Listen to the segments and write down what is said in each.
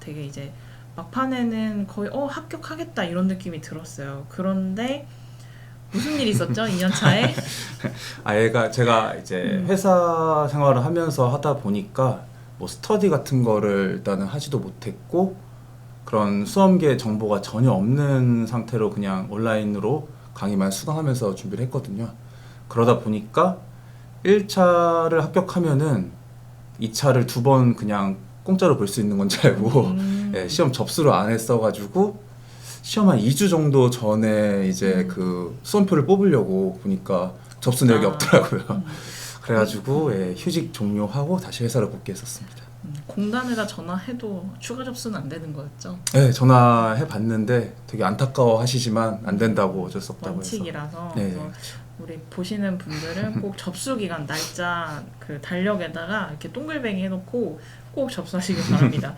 되게 이제 막판에는 거의 합격하겠다 이런 느낌이 들었어요. 그런데 무슨 일이 있었죠? 2년 차에? 제가 이제 회사 생활을 하면서 하다 보니까 뭐 스터디 같은 거를 일단은 하지도 못했고 그런 수험계 정보가 전혀 없는 상태로 그냥 온라인으로 강의만 수강하면서 준비를 했거든요. 그러다 보니까 1차를 합격하면은 2차를 2번 그냥 공짜로 볼 수 있는 건 줄 알고 예, 시험 접수를 안 했어가지고 시험 한 2주 정도 전에 이제 그 수험표를 뽑으려고 보니까 접수 내역이 없더라고요. 그래가지고 예, 휴직 종료하고 다시 회사를 복귀했었습니다. 공단에다 전화해도 추가 접수는 안 되는 거였죠? 네, 전화해 봤는데 되게 안타까워 하시지만 안 된다고 어쩔 수 없다고 해서. 원칙이라서. 네. 그래서 우리 보시는 분들은 꼭 접수 기간 날짜 그 달력에다가 이렇게 동글뱅이 해놓고 꼭 접수하시길 바랍니다.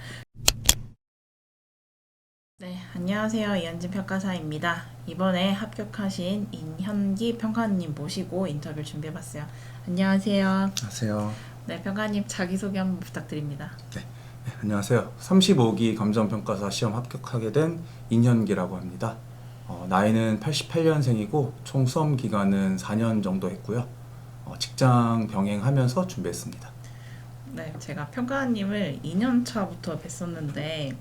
네, 안녕하세요. 이현진 평가사입니다. 이번에 합격하신 인현기 평가님 모시고 인터뷰 준비해봤어요. 안녕하세요. 안녕하세요. 네, 평가님 자기소개 한번 부탁드립니다. 네, 안녕하세요. 35기 감정평가사 시험 합격하게 된 인현기라고 합니다. 나이는 88년생이고 총 수험 기간은 4년 정도 했고요. 직장 병행하면서 준비했습니다. 네, 제가 평가님을 2년 차부터 뵀었는데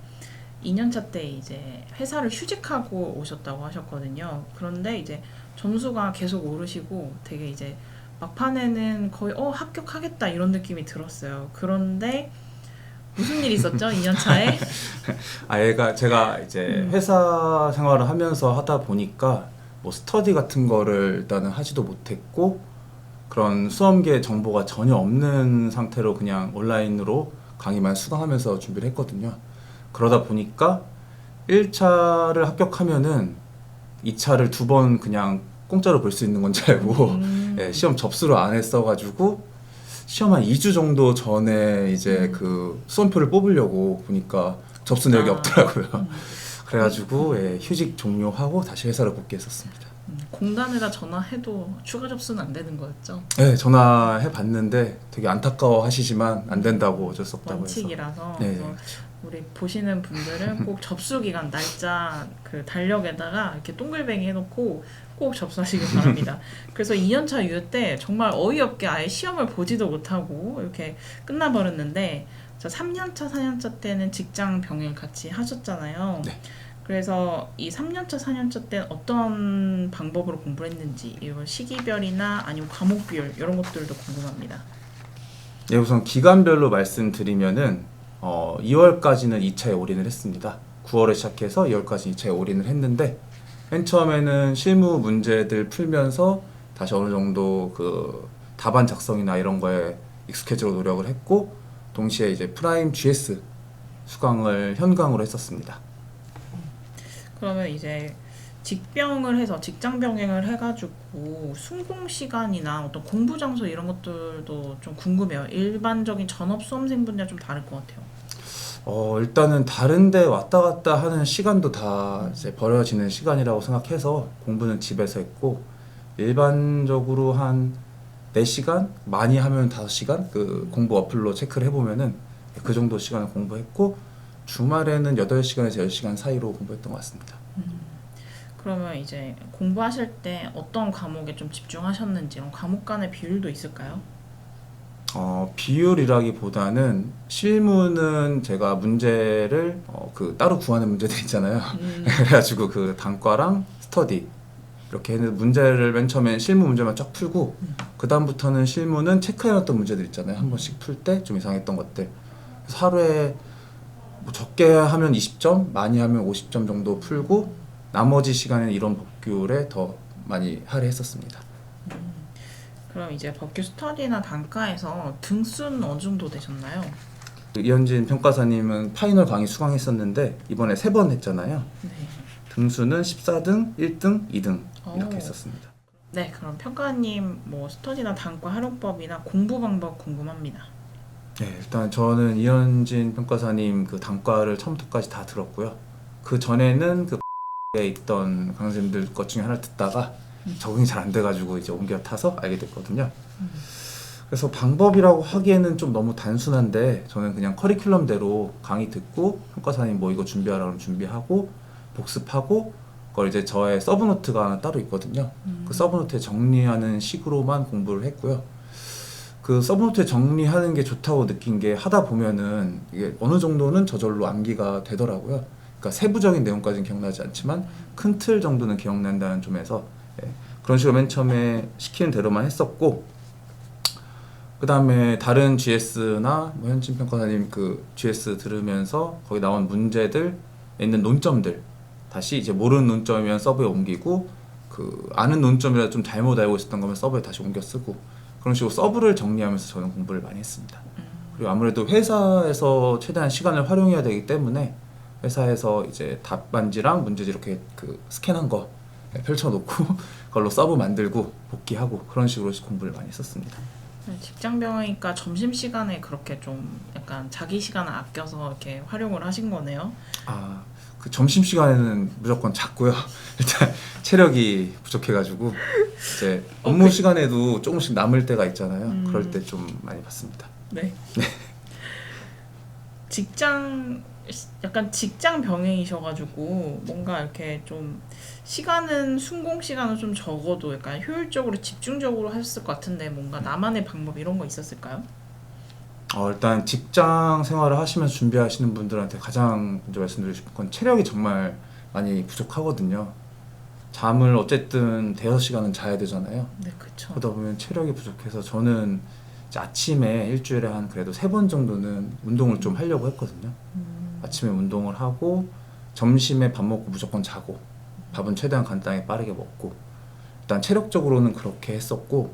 2년 차 때 이제 회사를 휴직하고 오셨다고 하셨거든요. 그런데 이제 점수가 계속 오르시고 되게 이제 막판에는 거의 합격하겠다 이런 느낌이 들었어요. 그런데 무슨 일이 있었죠? 2년 차에? 제가 이제 회사 생활을 하면서 하다 보니까 뭐 스터디 같은 거를 일단은 하지도 못했고 그런 수험계 정보가 전혀 없는 상태로 그냥 온라인으로 강의만 수강하면서 준비를 했거든요. 그러다 보니까 1차를 합격하면은 2차를 2번 그냥 공짜로 볼 수 있는 건 줄 알고 예, 시험 접수를 안 했어가지고 시험 한 2주 정도 전에 이제 그 수험표를 뽑으려고 보니까 접수 내역이 없더라고요. 그래가지고 예, 휴직 종료하고 다시 회사를 복귀했었습니다. 공단에다 전화해도 추가 접수는 안 되는 거였죠? 네, 전화해 봤는데 되게 안타까워 하시지만 안 된다고 어쩔 수 없다고 해서. 원칙이라서. 네. 그래서 우리 보시는 분들은 꼭 접수 기간 날짜 그 달력에다가 이렇게 동글뱅이 해놓고 꼭 접수하시길 바랍니다. 그래서 2년차 유예 때 정말 어이없게 아예 시험을 보지도 못하고 이렇게 끝나버렸는데 3년차, 4년차 때는 직장 병행 같이 하셨잖아요. 네. 그래서 이 3년차, 4년차 때는 어떤 방법으로 공부를 했는지 이런 시기별이나 아니면 과목별 이런 것들도 궁금합니다. 네, 우선 기간별로 말씀드리면은 2월까지는 2차에 올인을 했습니다. 9월에 시작해서 2월까지 2차에 올인을 했는데 맨 처음에는 실무 문제들 풀면서 다시 어느 정도 그 답안 작성이나 이런 거에 익숙해지려고 노력을 했고 동시에 이제 프라임 GS 수강을 현강으로 했었습니다. 그러면 이제 직병을 해서 직장 병행을 해가지고 순공 시간이나 어떤 공부 장소 이런 것들도 좀 궁금해요. 일반적인 전업 수험생분들이랑 좀 다를 것 같아요. 일단은 다른데 왔다 갔다 하는 시간도 다 이제 버려지는 시간이라고 생각해서 공부는 집에서 했고 일반적으로 한 4시간? 많이 하면 5시간? 그 공부 어플로 체크를 해보면은 그 정도 시간을 공부했고 주말에는 8시간에서 10시간 사이로 공부했던 것 같습니다. 그러면 이제 공부하실 때 어떤 과목에 좀 집중하셨는지 이런 과목 간의 비율도 있을까요? 비율이라기보다는 실무는 제가 문제를 그 따로 구하는 문제들 있잖아요. 그래가지고 그 단과랑 스터디 이렇게 했는데 문제를 맨 처음엔 실무 문제만 쫙 풀고 그 다음부터는 실무는 체크해놨던 문제들 있잖아요. 한 번씩 풀 때 좀 이상했던 것들. 그래서 하루에 뭐 적게 하면 20점, 많이 하면 50점 정도 풀고 나머지 시간에는 이론 법규에 더 많이 할애했었습니다. 그럼 이제 법규 스터디나 단과에서 등수는 어느 정도 되셨나요? 이현진 평가사님은 파이널 강의 수강했었는데 이번에 3번 했잖아요. 네. 등수는 14등, 1등, 2등 이렇게 오. 했었습니다. 네, 그럼 평가님 뭐 스터디나 단과 활용법이나 공부 방법 궁금합니다. 네, 일단 저는 이현진 평가사님 그 단과를 처음부터까지 다 들었고요. 그 전에는 그 에 있던 강사님들 것 중에 하나를 듣다가 적응이 잘 안 돼가지고 이제 옮겨 타서 알게 됐거든요. 그래서 방법이라고 하기에는 좀 너무 단순한데 저는 그냥 커리큘럼대로 강의 듣고 평가사님 뭐 이거 준비하라 그러면 준비하고 복습하고 그걸 이제 저의 서브노트가 하나 따로 있거든요. 그 서브노트에 정리하는 식으로만 공부를 했고요. 그 서브노트에 정리하는 게 좋다고 느낀 게 하다 보면은 이게 어느 정도는 저절로 암기가 되더라고요. 그러니까 세부적인 내용까지는 기억나지 않지만 큰 틀 정도는 기억난다는 점에서 그런 식으로 맨 처음에 시키는 대로만 했었고, 그 다음에 다른 GS나 뭐 현진 평가사님 그 GS 들으면서 거기 나온 문제들 있는 논점들 다시 이제 모르는 논점이면 서브에 옮기고, 그 아는 논점이라 좀 잘못 알고 있었던 거면 서브에 다시 옮겨 쓰고, 그런 식으로 서브를 정리하면서 저는 공부를 많이 했습니다. 그리고 아무래도 회사에서 최대한 시간을 활용해야 되기 때문에 회사에서 이제 답안지랑 문제지 이렇게 그 스캔한 거 펼쳐놓고 그걸로 서브 만들고 복귀하고 그런 식으로 공부를 많이 했었습니다. 직장병이니까 점심시간에 그렇게 좀 약간 자기 시간을 아껴서 이렇게 활용을 하신 거네요. 아, 그 점심시간에는 무조건 잤고요. 일단 체력이 부족해가지고 이제 업무 시간에도 조금씩 남을 때가 있잖아요. 그럴 때 좀 많이 봤습니다. 네. 약간 직장병이셔가지고 뭔가 이렇게 좀 순공 시간은 좀 적어도 약간 효율적으로 집중적으로 하셨을 것 같은데 뭔가 나만의 방법 이런 거 있었을까요? 일단 직장 생활을 하시면서 준비하시는 분들한테 가장 먼저 말씀드리고 싶은 건 체력이 정말 많이 부족하거든요. 잠을 어쨌든 대여섯 시간은 자야 되잖아요. 네, 그렇죠. 그러다 보면 체력이 부족해서 저는 이제 아침에 일주일에 한 그래도 3번 정도는 운동을 좀 하려고 했거든요. 아침에 운동을 하고 점심에 밥 먹고 무조건 자고 밥은 최대한 간단하게 빠르게 먹고, 일단 체력적으로는 그렇게 했었고,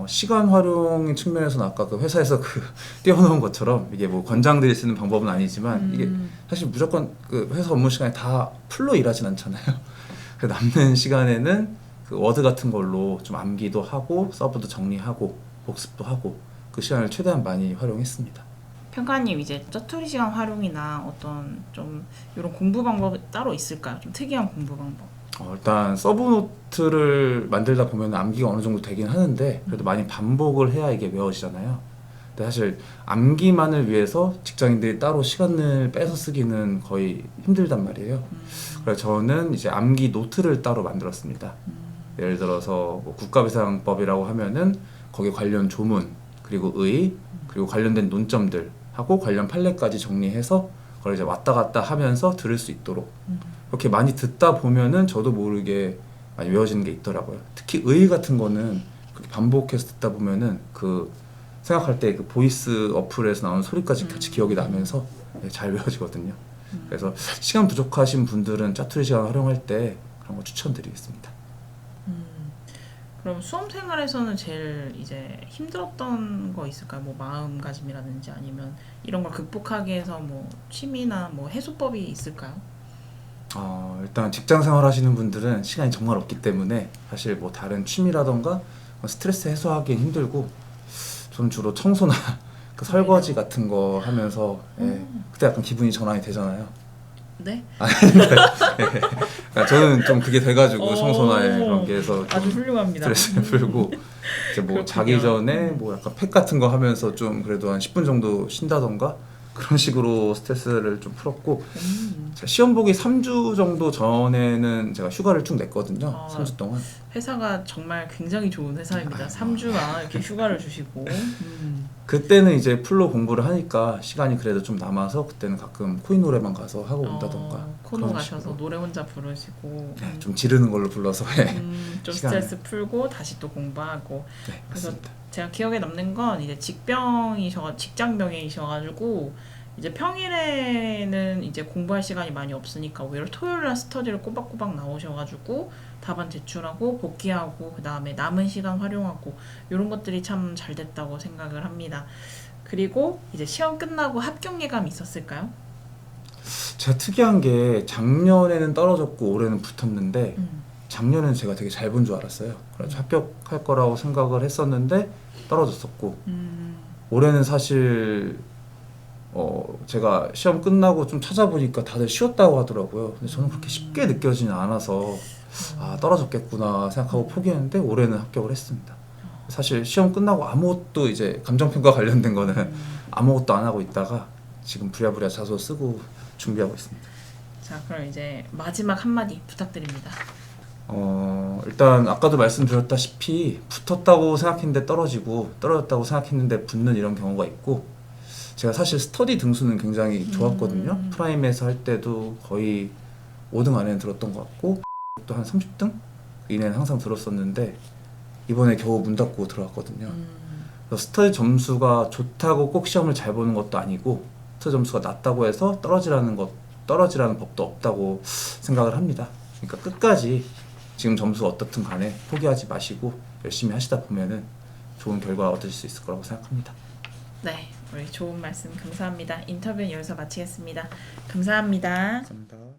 시간 활용 측면에서는 아까 그 회사에서 그 띄워놓은 것처럼 이게 뭐 권장드릴 수 있는 방법은 아니지만 이게 사실 무조건 그 회사 업무 시간에 다 풀로 일하진 않잖아요. 그래서 남는 시간에는 그 워드 같은 걸로 좀 암기도 하고 서브도 정리하고 복습도 하고 그 시간을 최대한 많이 활용했습니다. 평가님 이제 짜투리 시간 활용이나 어떤 좀 이런 공부 방법이 따로 있을까요? 좀 특이한 공부 방법. 일단 서브노트를 만들다 보면 암기가 어느 정도 되긴 하는데 그래도 많이 반복을 해야 이게 외워지잖아요. 근데 사실 암기만을 위해서 직장인들이 따로 시간을 빼서 쓰기는 거의 힘들단 말이에요. 그래서 저는 이제 암기 노트를 따로 만들었습니다. 예를 들어서 뭐 국가비상법이라고 하면은 거기에 관련 조문, 그리고 그리고 관련된 논점들 하고 관련 판례까지 정리해서 그걸 이제 왔다 갔다 하면서 들을 수 있도록 그렇게 많이 듣다 보면은 저도 모르게 많이 외워지는 게 있더라고요. 특히 같은 거는 그렇게 반복해서 듣다 보면은 그 생각할 때 그 보이스 어플에서 나오는 소리까지 같이 기억이 나면서 잘 외워지거든요. 그래서 시간 부족하신 분들은 짜투리 시간 활용할 때 그런 거 추천드리겠습니다. 그럼 수험 생활에서는 제일 이제 힘들었던 거 있을까요? 뭐 마음가짐이라든지 아니면 이런 걸 극복하기 위해서 뭐 취미나 뭐 해소법이 있을까요? 일단 직장 생활 하시는 분들은 시간이 정말 없기 때문에 사실 뭐 다른 취미라던가 스트레스 해소하기 힘들고, 저는 주로 청소나 그 설거지 같은 거 하면서 그때 약간 기분이 전환이 되잖아요. 네? 그러니까 저는 좀 그게 돼가지고 청소나 그런 게 해서 아주 훌륭합니다. 스트레스를 풀고 이제 뭐 자기 전에 뭐 약간 팩 같은 거 하면서 좀 그래도 한 10분 정도 쉰다던가 그런 식으로 스트레스를 좀 풀었고, 제가 시험 보기 3주 정도 전에는 제가 휴가를 쭉 냈거든요. 3주 동안. 회사가 정말 굉장히 좋은 회사입니다. 3주나 이렇게 휴가를 주시고. 그때는 이제 풀로 공부를 하니까 시간이 그래도 좀 남아서 그때는 가끔 코인 노래방 가서 하고 온다던가. 코노 가셔서 노래 혼자 부르시고. 좀 지르는 걸로 불러서 좀 시간을. 스트레스 풀고 다시 또 공부하고. 네, 그래서 맞습니다. 제가 기억에 남는 건 이제 직장병이셔가지고 이제 평일에는 이제 공부할 시간이 많이 없으니까 오히려 토요일날 스터디를 꼬박꼬박 나오셔가지고 답안 제출하고 복귀하고 그 다음에 남은 시간 활용하고 이런 것들이 참 잘 됐다고 생각을 합니다. 그리고 이제 시험 끝나고 합격 예감이 있었을까요? 제가 특이한 게 작년에는 떨어졌고 올해는 붙었는데 작년에는 제가 되게 잘 본 줄 알았어요. 그래서 합격할 거라고 생각을 했었는데 떨어졌었고 올해는 사실 제가 시험 끝나고 좀 찾아보니까 다들 쉬었다고 하더라고요. 근데 저는 그렇게 쉽게 느껴지진 않아서 떨어졌겠구나 생각하고 포기했는데 올해는 합격을 했습니다. 사실 시험 끝나고 아무것도 이제 감정평가 관련된 거는 아무것도 안 하고 있다가 지금 부랴부랴 자소 쓰고 준비하고 있습니다. 자, 그럼 이제 마지막 한마디 부탁드립니다. 일단 아까도 말씀드렸다시피 붙었다고 생각했는데 떨어지고 떨어졌다고 생각했는데 붙는 이런 경우가 있고, 제가 사실 스터디 등수는 굉장히 좋았거든요. 프라임에서 할 때도 거의 5등 안에는 들었던 것 같고 또 한 30등 이내는 항상 들었었는데 이번에 겨우 문 닫고 들어왔거든요. 그래서 스터디 점수가 좋다고 꼭 시험을 잘 보는 것도 아니고 스터디 점수가 낮다고 해서 떨어지라는 법도 없다고 생각을 합니다. 그러니까 끝까지 지금 점수가 어떻든 간에 포기하지 마시고 열심히 하시다 보면은 좋은 결과 얻으실 수 있을 거라고 생각합니다. 네, 우리 좋은 말씀 감사합니다. 인터뷰는 여기서 마치겠습니다. 감사합니다. 감사합니다.